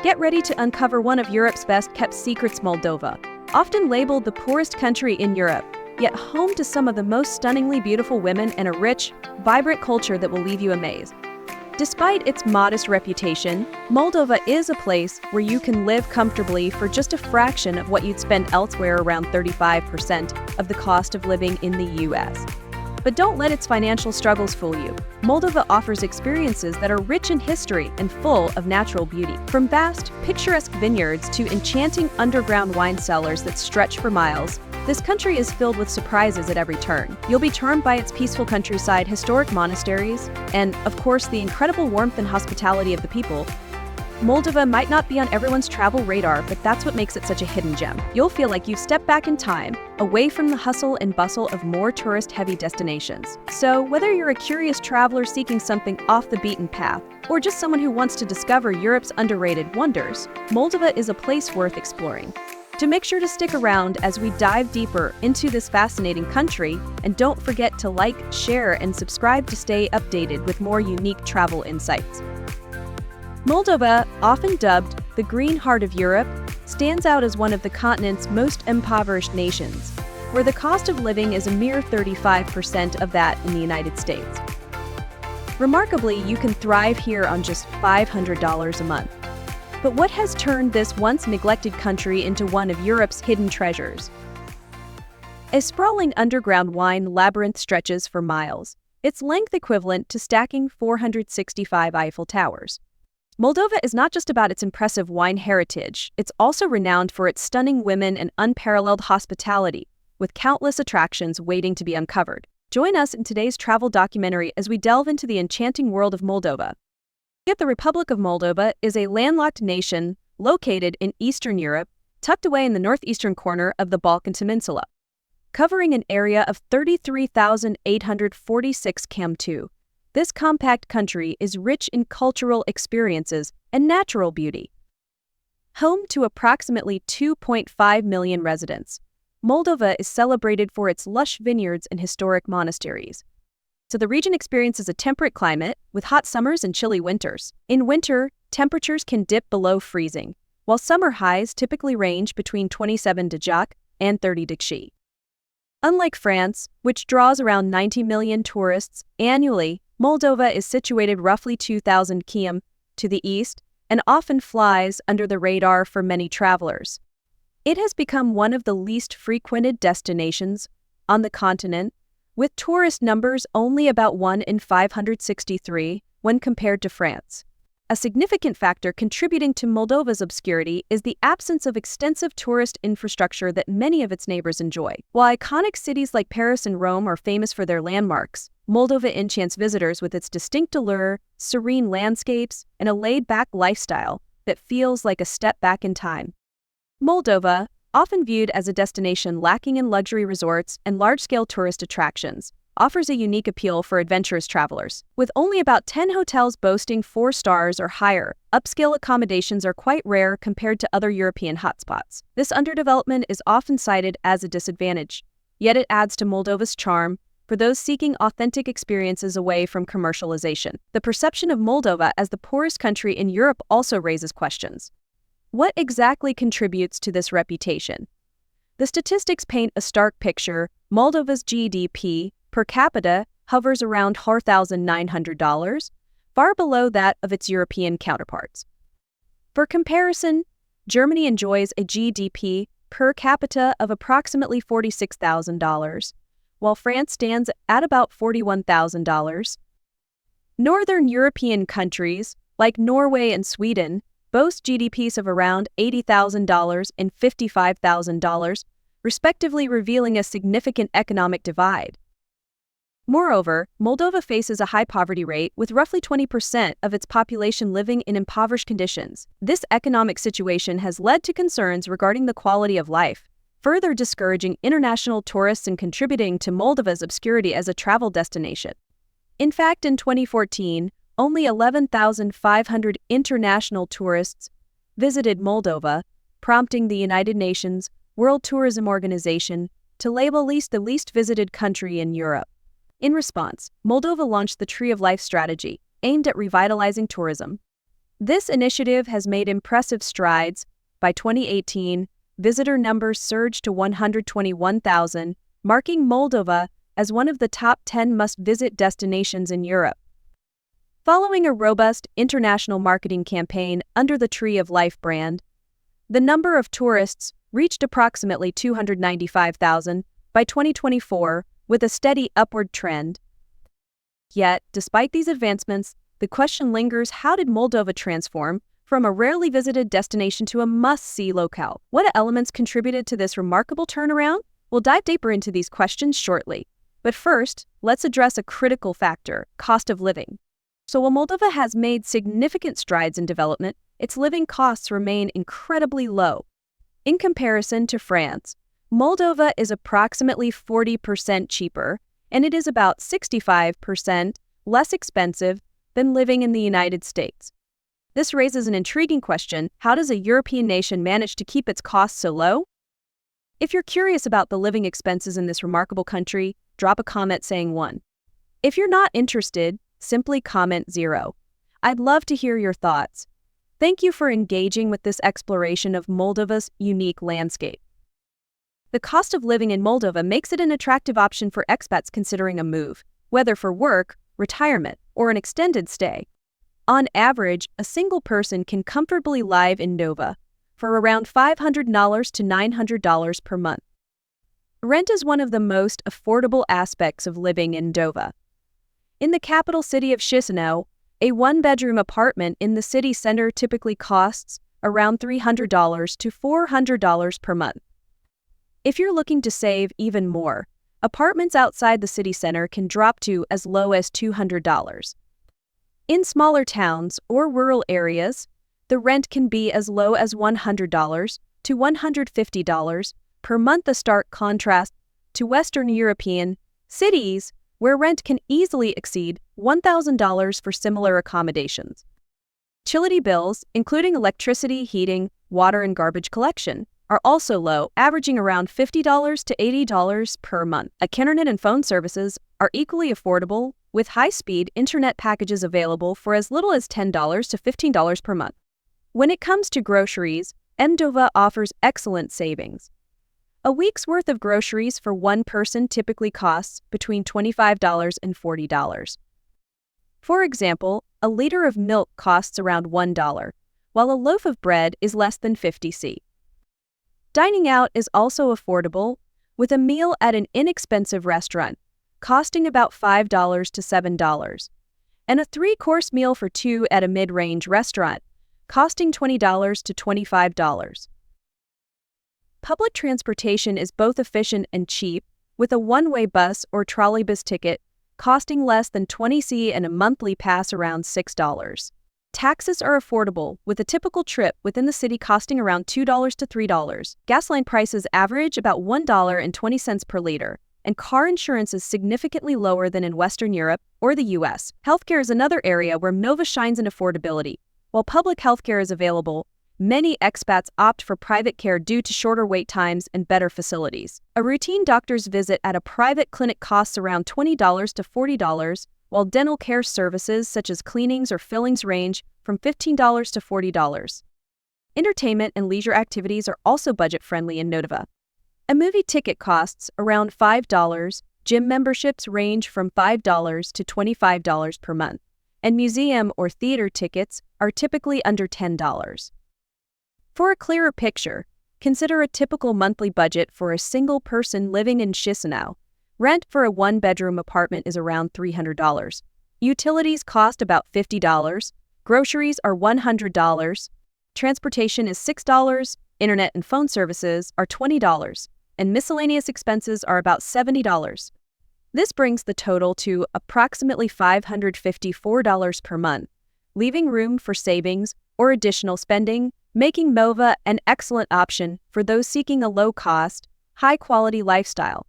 Get ready to uncover one of Europe's best-kept secrets, Moldova. Often labeled the poorest country in Europe, yet home to some of the most stunningly beautiful women and a rich, vibrant culture that will leave you amazed. Despite its modest reputation, Moldova is a place where you can live comfortably for just a fraction of what you'd spend elsewhere, around 35% of the cost of living in the US. But don't let its financial struggles fool you. Moldova offers experiences that are rich in history and full of natural beauty. From vast, picturesque vineyards to enchanting underground wine cellars that stretch for miles, this country is filled with surprises at every turn. You'll be charmed by its peaceful countryside, historic monasteries, and, of course, the incredible warmth and hospitality of the people. Moldova might not be on everyone's travel radar, but that's what makes it such a hidden gem. You'll feel like you've stepped back in time, away from the hustle and bustle of more tourist-heavy destinations. So, whether you're a curious traveler seeking something off the beaten path, or just someone who wants to discover Europe's underrated wonders, Moldova is a place worth exploring. To make sure to stick around as we dive deeper into this fascinating country, and don't forget to like, share, and subscribe to stay updated with more unique travel insights. Moldova, often dubbed the Green Heart of Europe, stands out as one of the continent's most impoverished nations, where the cost of living is a mere 35% of that in the United States. Remarkably, you can thrive here on just $500 a month. But what has turned this once neglected country into one of Europe's hidden treasures? A sprawling underground wine labyrinth stretches for miles, its length equivalent to stacking 465 Eiffel Towers. Moldova is not just about its impressive wine heritage, it's also renowned for its stunning women and unparalleled hospitality, with countless attractions waiting to be uncovered. Join us in today's travel documentary as we delve into the enchanting world of Moldova. The Republic of Moldova is a landlocked nation located in Eastern Europe, tucked away in the northeastern corner of the Balkan Peninsula. Covering an area of 33,846 km², this compact country is rich in cultural experiences and natural beauty. Home to approximately 2.5 million residents, Moldova is celebrated for its lush vineyards and historic monasteries. So the region experiences a temperate climate with hot summers and chilly winters. In winter, temperatures can dip below freezing, while summer highs typically range between 27 degrees and 30 degrees. Unlike France, which draws around 90 million tourists annually, Moldova is situated roughly 2,000 km to the east and often flies under the radar for many travelers. It has become one of the least frequented destinations on the continent, with tourist numbers only about 1 in 563 when compared to France. A significant factor contributing to Moldova's obscurity is the absence of extensive tourist infrastructure that many of its neighbors enjoy. While iconic cities like Paris and Rome are famous for their landmarks, Moldova enchants visitors with its distinct allure, serene landscapes, and a laid-back lifestyle that feels like a step back in time. Moldova, often viewed as a destination lacking in luxury resorts and large-scale tourist attractions, offers a unique appeal for adventurous travelers. With only about 10 hotels boasting 4 stars or higher, upscale accommodations are quite rare compared to other European hotspots. This underdevelopment is often cited as a disadvantage, yet it adds to Moldova's charm for those seeking authentic experiences away from commercialization. The perception of Moldova as the poorest country in Europe also raises questions. What exactly contributes to this reputation? The statistics paint a stark picture. Moldova's GDP per capita hovers around $4,900, far below that of its European counterparts. For comparison, Germany enjoys a GDP per capita of approximately $46,000, while France stands at about $41,000. Northern European countries, like Norway and Sweden, boast GDPs of around $80,000 and $55,000, respectively, revealing a significant economic divide. Moreover, Moldova faces a high poverty rate, with roughly 20% of its population living in impoverished conditions. This economic situation has led to concerns regarding the quality of life, further discouraging international tourists and contributing to Moldova's obscurity as a travel destination. In fact, in 2014, only 11,500 international tourists visited Moldova, prompting the United Nations World Tourism Organization to label the least visited country in Europe. In response, Moldova launched the Tree of Life strategy, aimed at revitalizing tourism. This initiative has made impressive strides. By 2018, visitor numbers surged to 121,000, marking Moldova as one of the top 10 must-visit destinations in Europe. Following a robust international marketing campaign under the Tree of Life brand, the number of tourists reached approximately 295,000 by 2024, with a steady upward trend. Yet, despite these advancements, the question lingers: how did Moldova transform from a rarely visited destination to a must-see locale? What elements contributed to this remarkable turnaround? We'll dive deeper into these questions shortly. But first, let's address a critical factor: cost of living. So while Moldova has made significant strides in development, its living costs remain incredibly low. In comparison to France, Moldova is approximately 40% cheaper, and it is about 65% less expensive than living in the United States. This raises an intriguing question: how does a European nation manage to keep its costs so low? If you're curious about the living expenses in this remarkable country, drop a comment saying 1. If you're not interested, simply comment 0. I'd love to hear your thoughts. Thank you for engaging with this exploration of Moldova's unique landscape. The cost of living in Moldova makes it an attractive option for expats considering a move, whether for work, retirement, or an extended stay. On average, a single person can comfortably live in Nova for around $500 to $900 per month. Rent is one of the most affordable aspects of living in Nova. In the capital city of Chisinau, a one-bedroom apartment in the city center typically costs around $300 to $400 per month. If you're looking to save even more, apartments outside the city center can drop to as low as $200. In smaller towns or rural areas, the rent can be as low as $100 to $150 per month, a stark contrast to Western European cities where rent can easily exceed $1,000 for similar accommodations. Utility bills, including electricity, heating, water, and garbage collection, are also low, averaging around $50 to $80 per month. Internet and phone services are equally affordable, with high-speed internet packages available for as little as $10 to $15 per month. When it comes to groceries, Moldova offers excellent savings. A week's worth of groceries for one person typically costs between $25 and $40. For example, a liter of milk costs around $1, while a loaf of bread is less than 50 cents. Dining out is also affordable, with a meal at an inexpensive restaurant costing about $5 to $7, and a 3-course meal for 2 at a mid-range restaurant costing $20 to $25. Public transportation is both efficient and cheap, with a one-way bus or trolleybus ticket costing less than 20 cents and a monthly pass around $6. Taxes are affordable, with a typical trip within the city costing around $2 to $3. Gasoline prices average about $1.20 per liter, and car insurance is significantly lower than in Western Europe or the US. Healthcare is another area where Nova shines in affordability. While public healthcare is available, many expats opt for private care due to shorter wait times and better facilities. A routine doctor's visit at a private clinic costs around $20 to $40, while dental care services such as cleanings or fillings range from $15 to $40. Entertainment and leisure activities are also budget-friendly in Moldova. A movie ticket costs around $5, gym memberships range from $5 to $25 per month, and museum or theater tickets are typically under $10. For a clearer picture, consider a typical monthly budget for a single person living in Chisinau. Rent for a one-bedroom apartment is around $300. Utilities cost about $50. Groceries are $100. Transportation is $6. Internet and phone services are $20. And miscellaneous expenses are about $70. This brings the total to approximately $554 per month, leaving room for savings or additional spending, making Moldova an excellent option for those seeking a low-cost, high-quality lifestyle.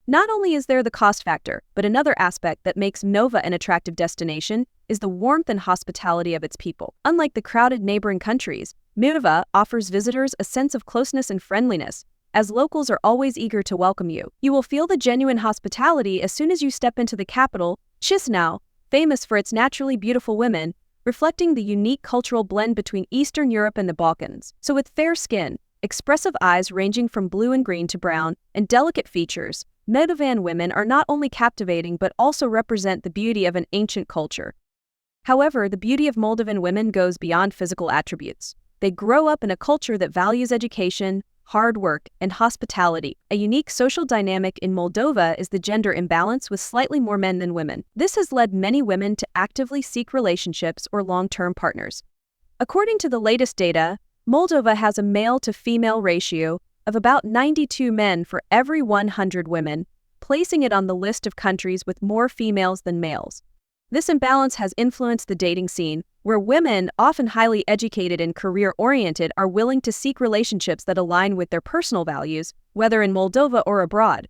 Not only is there the cost factor, but another aspect that makes Moldova an attractive destination is the warmth and hospitality of its people. Unlike the crowded neighboring countries, Moldova offers visitors a sense of closeness and friendliness, as locals are always eager to welcome you. You will feel the genuine hospitality as soon as you step into the capital, Chisinau, famous for its naturally beautiful women, reflecting the unique cultural blend between Eastern Europe and the Balkans. So with fair skin, expressive eyes ranging from blue and green to brown, and delicate features, Moldovan women are not only captivating but also represent the beauty of an ancient culture. However, the beauty of Moldovan women goes beyond physical attributes. They grow up in a culture that values education, hard work, and hospitality. A unique social dynamic in Moldova is the gender imbalance with slightly more men than women. This has led many women to actively seek relationships or long-term partners. According to the latest data, Moldova has a male-to-female ratio of about 92 men for every 100 women, placing it on the list of countries with more females than males. This imbalance has influenced the dating scene, where women, often highly educated and career-oriented, are willing to seek relationships that align with their personal values, whether in Moldova or abroad.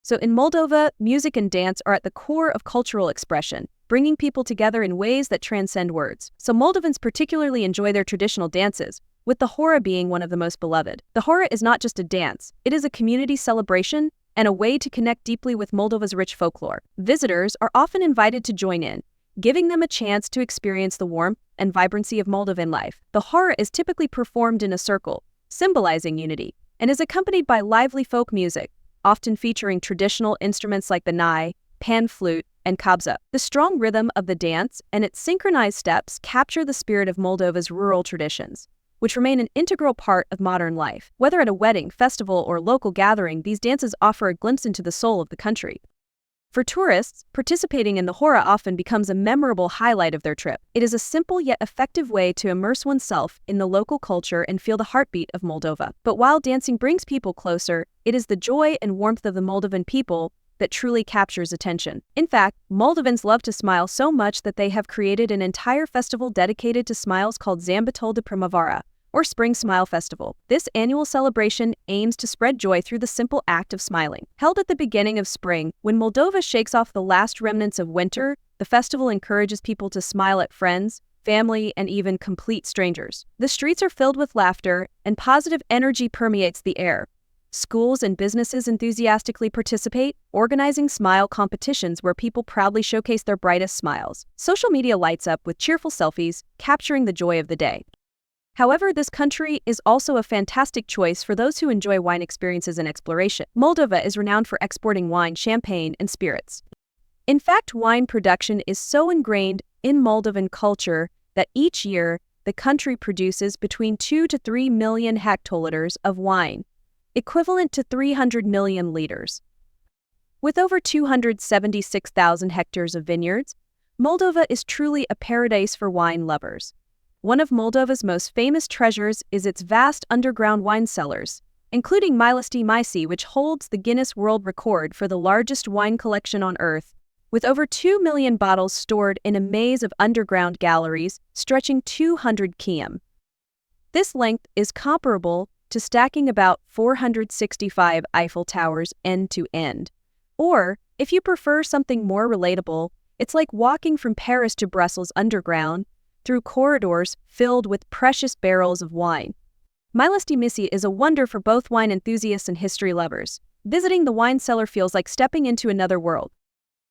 So in Moldova, music and dance are at the core of cultural expression, bringing people together in ways that transcend words. So Moldovans particularly enjoy their traditional dances, with the hora being one of the most beloved. The hora is not just a dance, it is a community celebration and a way to connect deeply with Moldova's rich folklore. Visitors are often invited to join in, giving them a chance to experience the warmth and vibrancy of Moldovan life. The hora is typically performed in a circle, symbolizing unity, and is accompanied by lively folk music, often featuring traditional instruments like the nai, pan flute, and kabza. The strong rhythm of the dance and its synchronized steps capture the spirit of Moldova's rural traditions, which remain an integral part of modern life. Whether at a wedding, festival, or local gathering, these dances offer a glimpse into the soul of the country. For tourists, participating in the hora often becomes a memorable highlight of their trip. It is a simple yet effective way to immerse oneself in the local culture and feel the heartbeat of Moldova. But while dancing brings people closer, it is the joy and warmth of the Moldovan people that truly captures attention. In fact, Moldovans love to smile so much that they have created an entire festival dedicated to smiles called Zambatul de Primavera, or Spring Smile Festival. This annual celebration aims to spread joy through the simple act of smiling. Held at the beginning of spring, when Moldova shakes off the last remnants of winter, the festival encourages people to smile at friends, family, and even complete strangers. The streets are filled with laughter, and positive energy permeates the air. Schools and businesses enthusiastically participate, organizing smile competitions where people proudly showcase their brightest smiles. Social media lights up with cheerful selfies, capturing the joy of the day. However, this country is also a fantastic choice for those who enjoy wine experiences and exploration. Moldova is renowned for exporting wine, champagne, and spirits. In fact, wine production is so ingrained in Moldovan culture that each year the country produces between 2 to 3 million hectoliters of wine, equivalent to 300 million liters. With over 276,000 hectares of vineyards, Moldova is truly a paradise for wine lovers. One of Moldova's most famous treasures is its vast underground wine cellars, including Mălăștii Măsii, which holds the Guinness World Record for the largest wine collection on Earth, with over 2 million bottles stored in a maze of underground galleries stretching 200 km. This length is comparable to stacking about 465 Eiffel Towers end to end. Or, if you prefer something more relatable, it's like walking from Paris to Brussels underground, through corridors filled with precious barrels of wine. Mălăștii Măsii is a wonder for both wine enthusiasts and history lovers. Visiting the wine cellar feels like stepping into another world.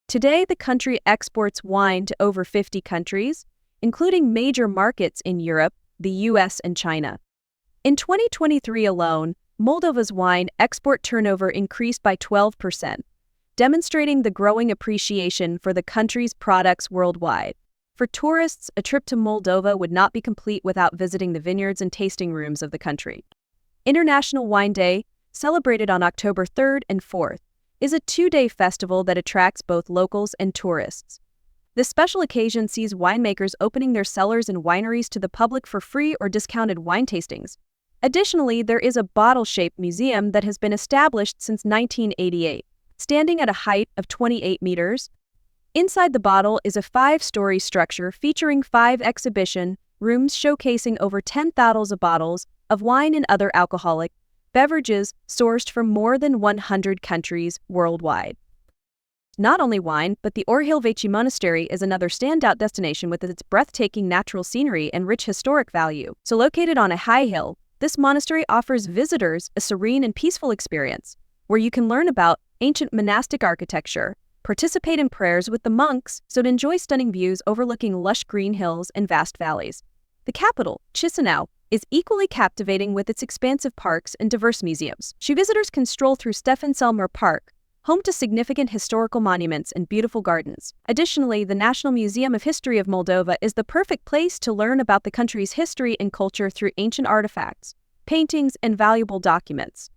Today, the country exports wine to over 50 countries, including major markets in Europe, the US, and China. In 2023 alone, Moldova's wine export turnover increased by 12%, demonstrating the growing appreciation for the country's products worldwide. For tourists, a trip to Moldova would not be complete without visiting the vineyards and tasting rooms of the country. International Wine Day, celebrated on October 3rd and 4th, is a 2-day festival that attracts both locals and tourists. This special occasion sees winemakers opening their cellars and wineries to the public for free or discounted wine tastings. Additionally, there is a bottle-shaped museum that has been established since 1988, standing at a height of 28 meters. Inside the bottle is a 5-story structure featuring 5 exhibition rooms showcasing over 10,000 bottles of wine and other alcoholic beverages sourced from more than 100 countries worldwide. Not only wine, but the Orhilveci Monastery is another standout destination with its breathtaking natural scenery and rich historic value. So located on a high hill, this monastery offers visitors a serene and peaceful experience, where you can learn about ancient monastic architecture, participate in prayers with the monks, so to enjoy stunning views overlooking lush green hills and vast valleys. The capital, Chisinau, is equally captivating with its expansive parks and diverse museums. Visitors can stroll through Stefan Selmer Park, home to significant historical monuments and beautiful gardens. Additionally, the National Museum of History of Moldova is the perfect place to learn about the country's history and culture through ancient artifacts, paintings, and valuable documents.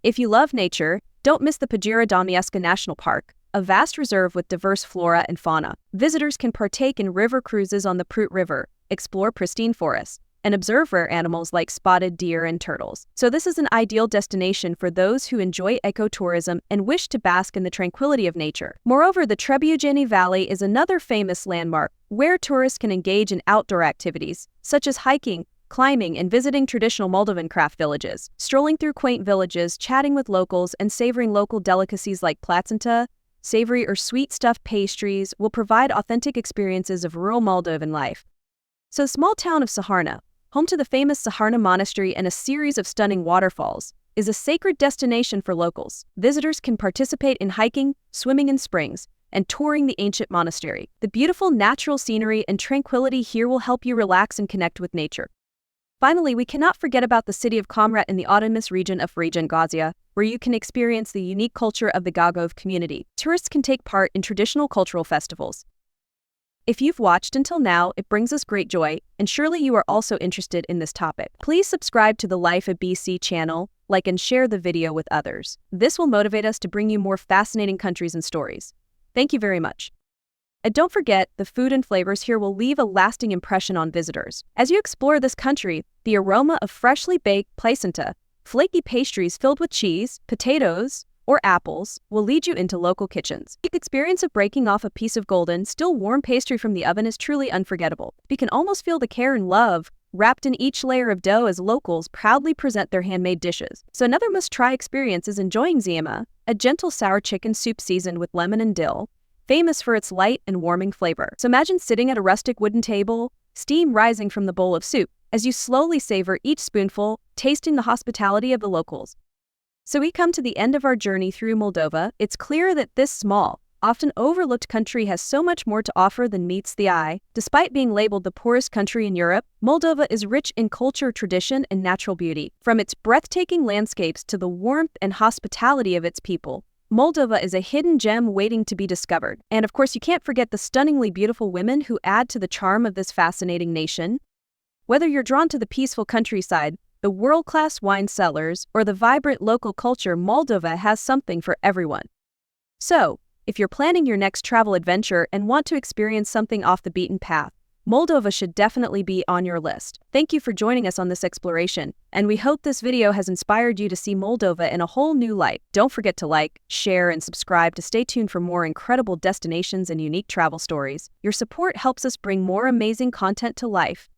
If you love nature, don't miss the Pădura Domiesca National Park, a vast reserve with diverse flora and fauna. Visitors can partake in river cruises on the Prut River, explore pristine forests, and observe rare animals like spotted deer and turtles. So this is an ideal destination for those who enjoy ecotourism and wish to bask in the tranquility of nature. Moreover, the Trebujeni Valley is another famous landmark where tourists can engage in outdoor activities, such as hiking, climbing, and visiting traditional Moldovan craft villages. Strolling through quaint villages, chatting with locals, and savoring local delicacies like placenta, savory or sweet stuffed pastries will provide authentic experiences of rural Moldovan life. So the small town of Saharna, home to the famous Saharna Monastery and a series of stunning waterfalls, is a sacred destination for locals. Visitors can participate in hiking, swimming in springs, and touring the ancient monastery. The beautiful natural scenery and tranquility here will help you relax and connect with nature. Finally, we cannot forget about the city of Comrat in the autonomous region of Region Gazia, where you can experience the unique culture of the Gagov community. Tourists can take part in traditional cultural festivals. If you've watched until now, it brings us great joy, and surely you are also interested in this topic. Please subscribe to the Life of BC channel, like and share the video with others. This will motivate us to bring you more fascinating countries and stories. Thank you very much. And don't forget, the food and flavors here will leave a lasting impression on visitors. As you explore this country, the aroma of freshly baked placenta, flaky pastries filled with cheese, potatoes, or apples will lead you into local kitchens. The experience of breaking off a piece of golden, still warm pastry from the oven is truly unforgettable. You can almost feel the care and love wrapped in each layer of dough as locals proudly present their handmade dishes. So another must-try experience is enjoying ziema, a gentle sour chicken soup seasoned with lemon and dill, famous for its light and warming flavor. So imagine sitting at a rustic wooden table, steam rising from the bowl of soup, as you slowly savor each spoonful, tasting the hospitality of the locals. So we come to the end of our journey through Moldova. It's clear that this small, often overlooked country has so much more to offer than meets the eye. Despite being labeled the poorest country in Europe, Moldova is rich in culture, tradition, and natural beauty. From its breathtaking landscapes to the warmth and hospitality of its people, Moldova is a hidden gem waiting to be discovered. And of course, you can't forget the stunningly beautiful women who add to the charm of this fascinating nation. Whether you're drawn to the peaceful countryside, the world-class wine cellars, or the vibrant local culture, Moldova has something for everyone. So, if you're planning your next travel adventure and want to experience something off the beaten path, Moldova should definitely be on your list. Thank you for joining us on this exploration, and we hope this video has inspired you to see Moldova in a whole new light. Don't forget to like, share, and subscribe to stay tuned for more incredible destinations and unique travel stories. Your support helps us bring more amazing content to life.